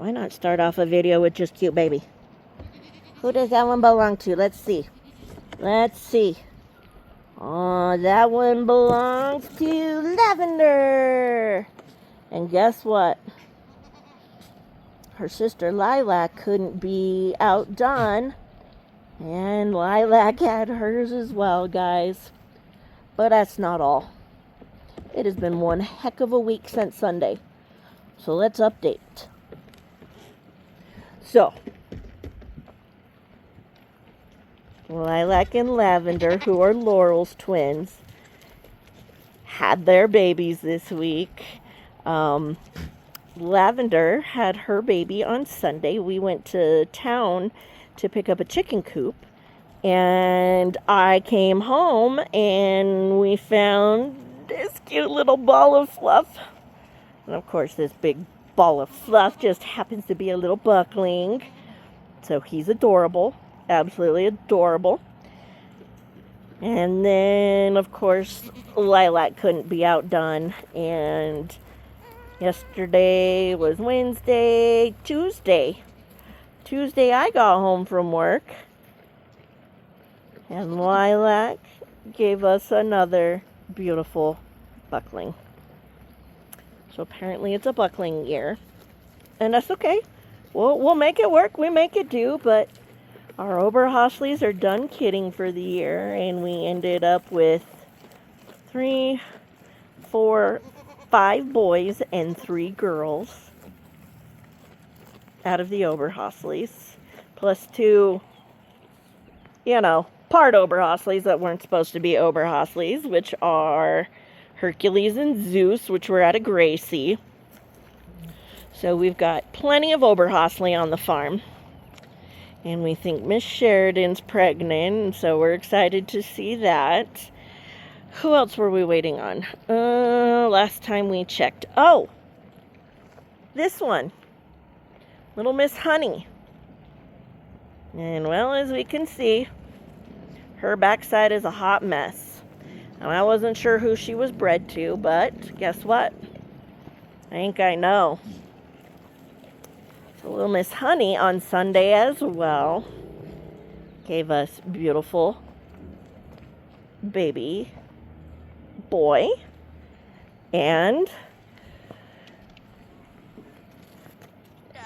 Why not start off a video with just cute baby? Who does that one belong to? Let's see. Let's see. Oh, that one belongs to Lavender. And guess what? Her sister Lilac couldn't be outdone. And Lilac had hers as well, guys. But that's not all. It has been one heck of a week since Sunday. So let's update. So, Lilac and Lavender, who are Laurel's twins, had their babies this week. Lavender had her baby on Sunday. We went to town to pick up a chicken coop. And I came home and we found this cute little ball of fluff. And of course, this big ball of fluff just happens to be a little buckling. So he's adorable. Absolutely adorable. And then, of course, Lilac couldn't be outdone. And yesterday was Wednesday. Tuesday I got home from work. And Lilac gave us another beautiful buckling. So apparently it's a buckling year. And that's okay. We'll make it work. We make it do. But our Oberhasleys are done kidding for the year. And we ended up with 5 boys and 3 girls out of the Oberhasleys. Plus 2, part Oberhasleys that weren't supposed to be Oberhasleys, which are Hercules and Zeus, which were out of Gracie. So we've got plenty of Oberhasley on the farm. And we think Miss Sheridan's pregnant, and so we're excited to see that. Who else were we waiting on? Last time we checked. Oh! This one. Little Miss Honey. And well, as we can see, her backside is a hot mess. And I wasn't sure who she was bred to, but guess what? I think I know. So little Miss Honey on Sunday as well gave us beautiful baby boy and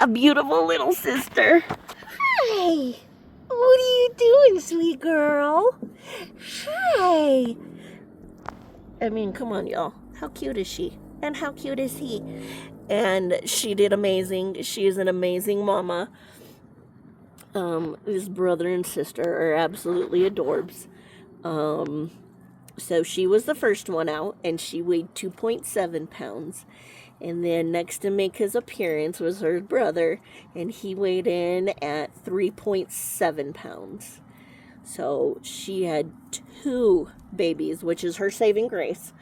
a beautiful little sister. Hi! What are you doing, sweet girl? Hi! I mean, come on, y'all. How cute is she? And how cute is he? And she did amazing. She is an amazing mama. His brother and sister are absolutely adorbs. So she was the first one out, and she weighed 2.7 pounds. And then next to make his appearance was her brother, and he weighed in at 3.7 pounds. So she had 2 babies, which is her saving grace.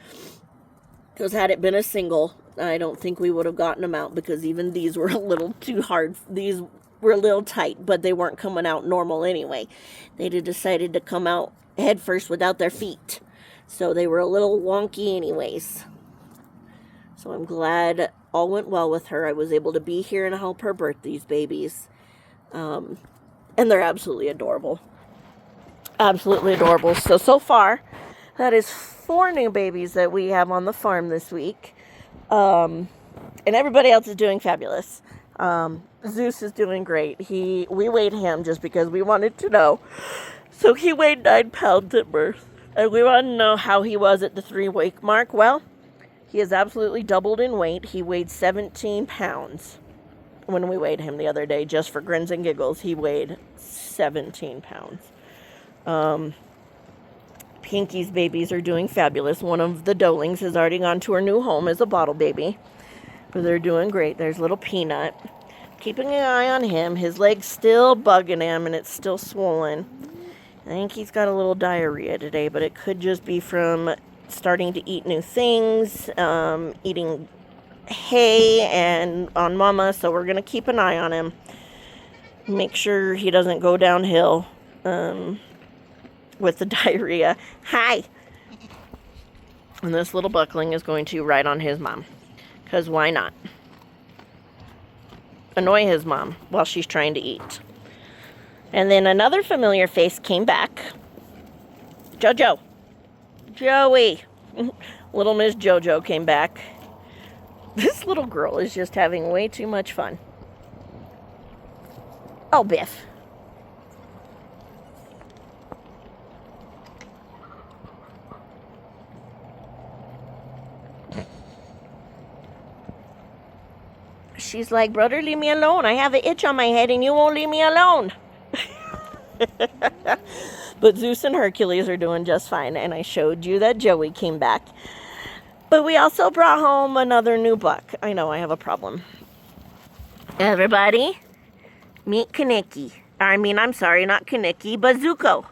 Because had it been a single, I don't think we would have gotten them out, because even these were a little too hard. These were a little tight, but they weren't coming out normal anyway. They'd have decided to come out head first without their feet. So they were a little wonky anyways. So I'm glad all went well with her. I was able to be here and help her birth these babies. And they're absolutely adorable. Absolutely adorable. So far, that is 4 new babies that we have on the farm this week. And everybody else is doing fabulous. Zeus is doing great. We weighed him just because we wanted to know. So he weighed 9 pounds at birth. And we want to know how he was at the 3-week mark. Well, he has absolutely doubled in weight. He weighed 17 pounds when we weighed him the other day. Just for grins and giggles, he weighed 17 pounds. Pinky's babies are doing fabulous. One of the Dolings has already gone to her new home as a bottle baby. But they're doing great. There's little Peanut. Keeping an eye on him. His leg's still bugging him and it's still swollen. I think he's got a little diarrhea today, but it could just be from starting to eat new things, eating hay and on Mama, so we're going to keep an eye on him. Make sure he doesn't go downhill with the diarrhea. Hi! And this little buckling is going to ride on his mom, because why not? annoy his mom while she's trying to eat. And then another familiar face came back. Jojo. Joey. Little Miss Jojo came back. This little girl is just having way too much fun. Oh, Biff. She's like, brother, leave me alone. I have an itch on my head and you won't leave me alone. But Zeus and Hercules are doing just fine. And I showed you that Joey came back. But we also brought home another new buck. I know, I have a problem. Everybody, meet Kaneki. I'm sorry, not Kaneki, but Zuko.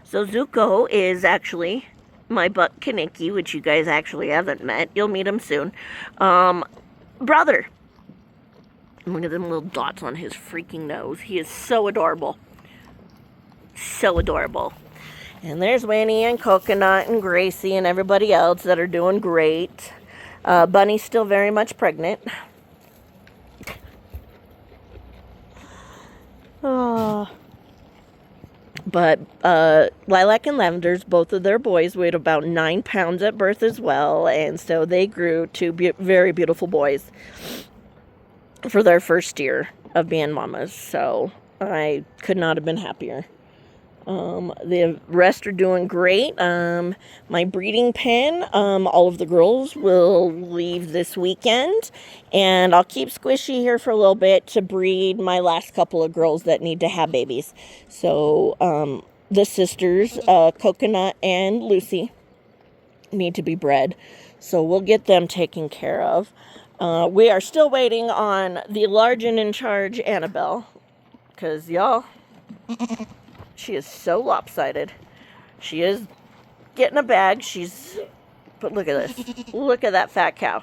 So Zuko is actually my buck Kaneki, which you guys actually haven't met. You'll meet him soon. Brother. Look at them little dots on his freaking nose. He is so adorable. So adorable. And there's Winnie and Coconut and Gracie and everybody else that are doing great. Bunny's still very much pregnant. Oh. But Lilac and Lavender's, both of their boys weighed about 9 pounds at birth as well. And so they grew to be very beautiful boys for their first year of being mamas. So I could not have been happier. The rest are doing great. My breeding pen, all of the girls will leave this weekend, and I'll keep Squishy here for a little bit to breed my last couple of girls that need to have babies. So, the sisters, Coconut and Lucy, need to be bred. So we'll get them taken care of. We are still waiting on the large and in charge Annabelle, because y'all, she is so lopsided. She is getting a bag. But look at this. Look at that fat cow.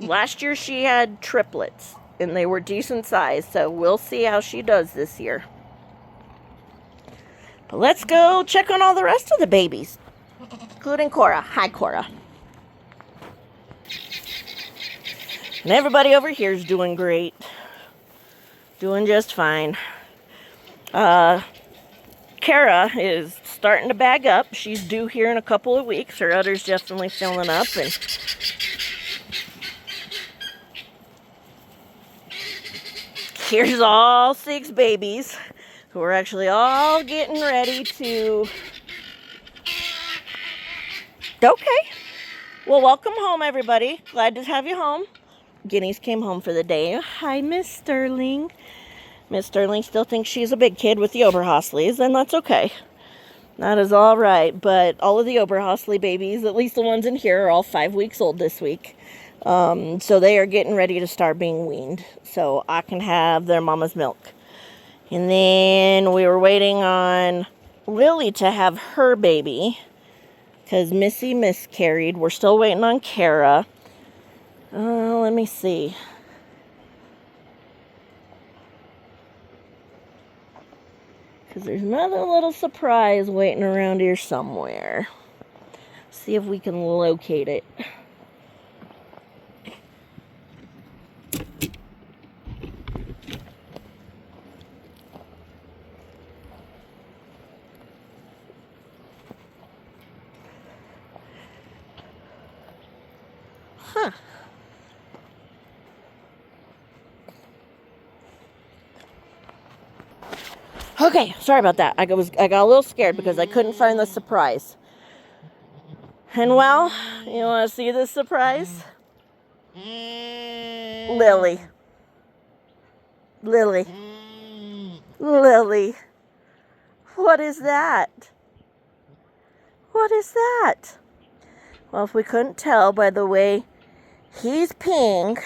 Last year she had triplets, and they were decent size, so we'll see how she does this year. But let's go check on all the rest of the babies, including Cora. Hi, Cora. And everybody over here is doing great. Doing just fine. Kara is starting to bag up. She's due here in a couple of weeks. Her udder's definitely filling up. And here's all 6 babies who are actually all getting ready to... Okay. Well, welcome home, everybody. Glad to have you home. Guineas came home for the day. Hi, Miss Sterling. Miss Sterling still thinks she's a big kid with the Oberhosleys, and that's okay. That is all right. But all of the Oberhosley babies, at least the ones in here, are all 5 weeks old this week. So they are getting ready to start being weaned. So I can have their mama's milk. And then we were waiting on Lily to have her baby, because Missy miscarried. We're still waiting on Kara. Let me see. Because there's another little surprise waiting around here somewhere. See if we can locate it. Huh. Okay, sorry about that. I got a little scared because I couldn't find the surprise. And well, you want to see this surprise? Lily. Lily. Lily. What is that? What is that? Well, if we couldn't tell by the way he's peeing,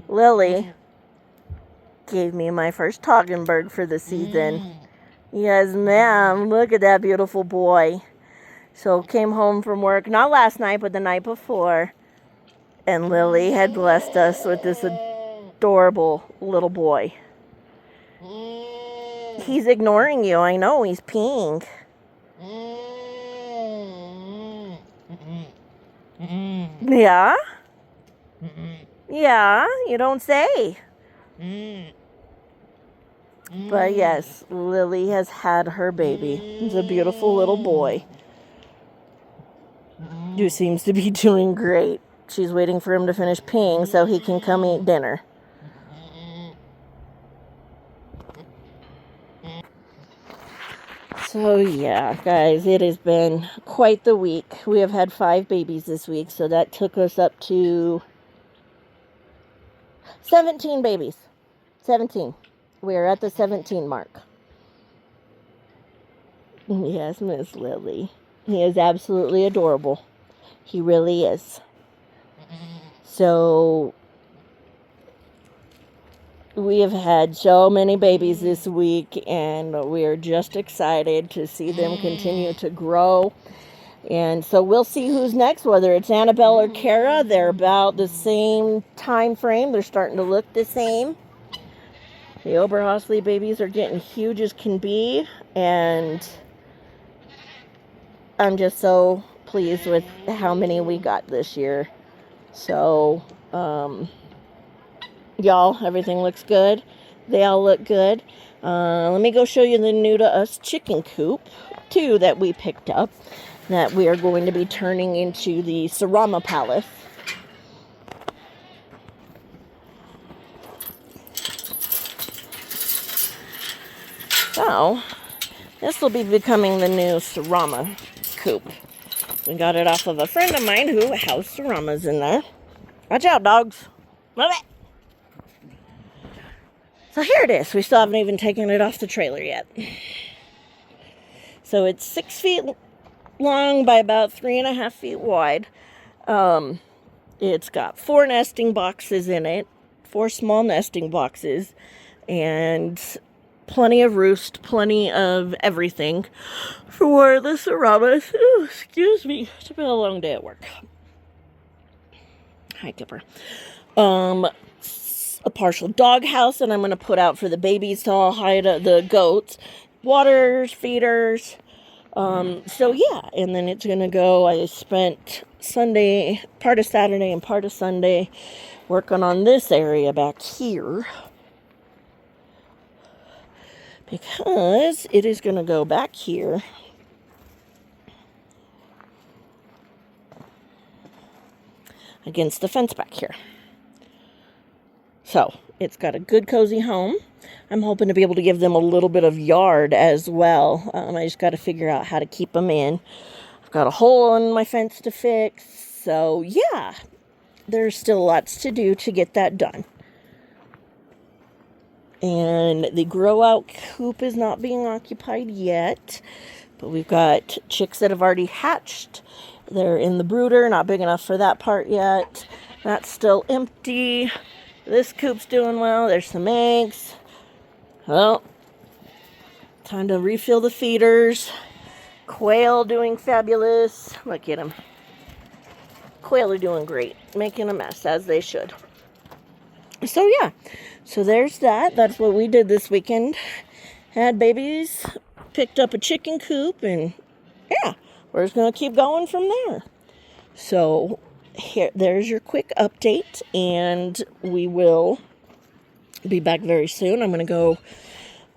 Lily gave me my first Toggenburg for the season. Yes, ma'am. Look at that beautiful boy. So came home from work, not last night, but the night before. And Lily had blessed us with this adorable little boy. He's ignoring you. I know, he's peeing. Yeah? Yeah, you don't say. But yes, Lily has had her baby. He's a beautiful little boy who seems to be doing great. She's waiting for him to finish peeing so he can come eat dinner. So yeah, guys, it has been quite the week. We have had 5 babies this week, so that took us up to 17 babies. 17. We are at the 17 mark. Yes, Miss Lily. He is absolutely adorable. He really is. So we have had so many babies this week, and we are just excited to see them continue to grow. And so we'll see who's next, whether it's Annabelle or Kara. They're about the same time frame. They're starting to look the same. The Oberhausley babies are getting huge as can be, and I'm just so pleased with how many we got this year. So, y'all, everything looks good. They all look good. Let me go show you the new to us chicken coop, too, that we picked up, that we are going to be turning into the Sarama Palace. So, this will be becoming the new Sarama coop. We got it off of a friend of mine who has Saramas in there. Watch out, dogs. Move it. So here it is. We still haven't even taken it off the trailer yet. So it's 6 feet long by about 3.5 feet wide. It's got 4 nesting boxes in it. 4 small nesting boxes. And plenty of roost, plenty of everything for the Saramas. Ooh, excuse me. It's been a long day at work. Hi, Kipper. A partial dog house that I'm going to put out for the babies to all hide the goats. Waters, feeders. So yeah, and then it's going to go. I spent Sunday, part of Saturday and part of Sunday working on this area back here, because it is going to go back here against the fence back here. So it's got a good cozy home. I'm hoping to be able to give them a little bit of yard as well. I just got to figure out how to keep them in. I've got a hole in my fence to fix. So yeah, there's still lots to do to get that done. And the grow out coop is not being occupied yet, but we've got chicks that have already hatched. They're in the brooder, not big enough for that part yet. That's still empty. This coop's doing well. There's some eggs. Well, time to refill the feeders. Quail doing fabulous. Look at them. Quail are doing great, making a mess, as they should. So yeah, so there's that. That's what we did this weekend. Had babies, picked up a chicken coop, and yeah, we're just going to keep going from there. So there's your quick update, and we will be back very soon. I'm going to go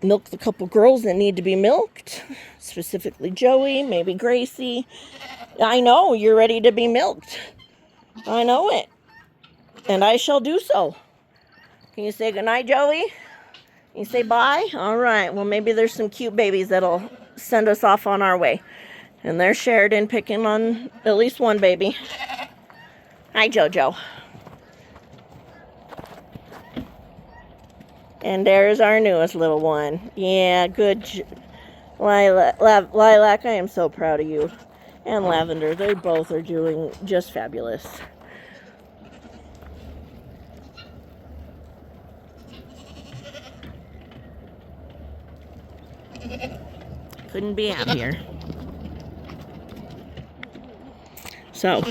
milk the couple girls that need to be milked, specifically Joey, maybe Gracie. I know you're ready to be milked. I know it, and I shall do so. Can you say goodnight, Joey? Can you say bye? All right. Well, maybe there's some cute babies that'll send us off on our way. And there's Sheridan picking on at least one baby. Hi, Jojo. And there's our newest little one. Yeah, good. Lilac, I am so proud of you. And Lavender, they both are doing just fabulous. Couldn't be happier. So,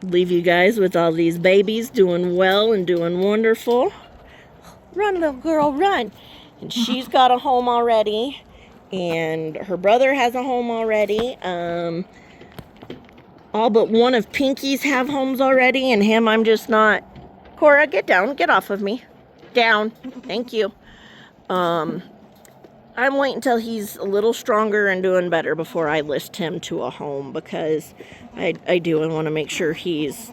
leave you guys with all these babies doing well and doing wonderful. Run, little girl, run. And she's got a home already. And her brother has a home already. All but one of Pinky's have homes already. And him, I'm just not Cora, get down. Get off of me. Down. Thank you. I'm waiting until he's a little stronger and doing better before I list him to a home, because I do want to make sure he's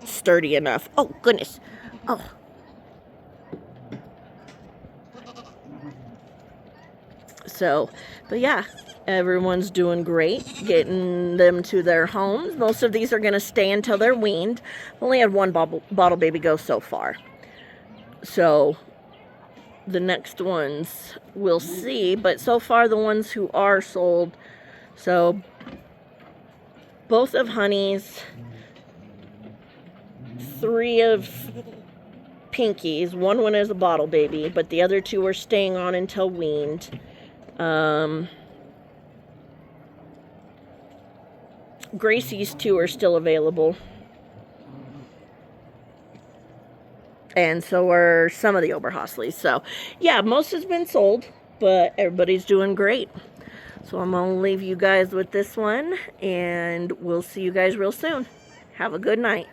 sturdy enough. Oh, goodness. Oh. So, but yeah, everyone's doing great, getting them to their homes. Most of these are going to stay until they're weaned. Only had one bottle baby go so far. So, the next ones we'll see, but so far the ones who are sold, so both of Honey's, 3 of Pinky's, one is a bottle baby, but the other 2 are staying on until weaned. Gracie's 2 are still available. And so are some of the Oberhasleys. So, yeah, most has been sold, but everybody's doing great. So I'm going to leave you guys with this one, and we'll see you guys real soon. Have a good night.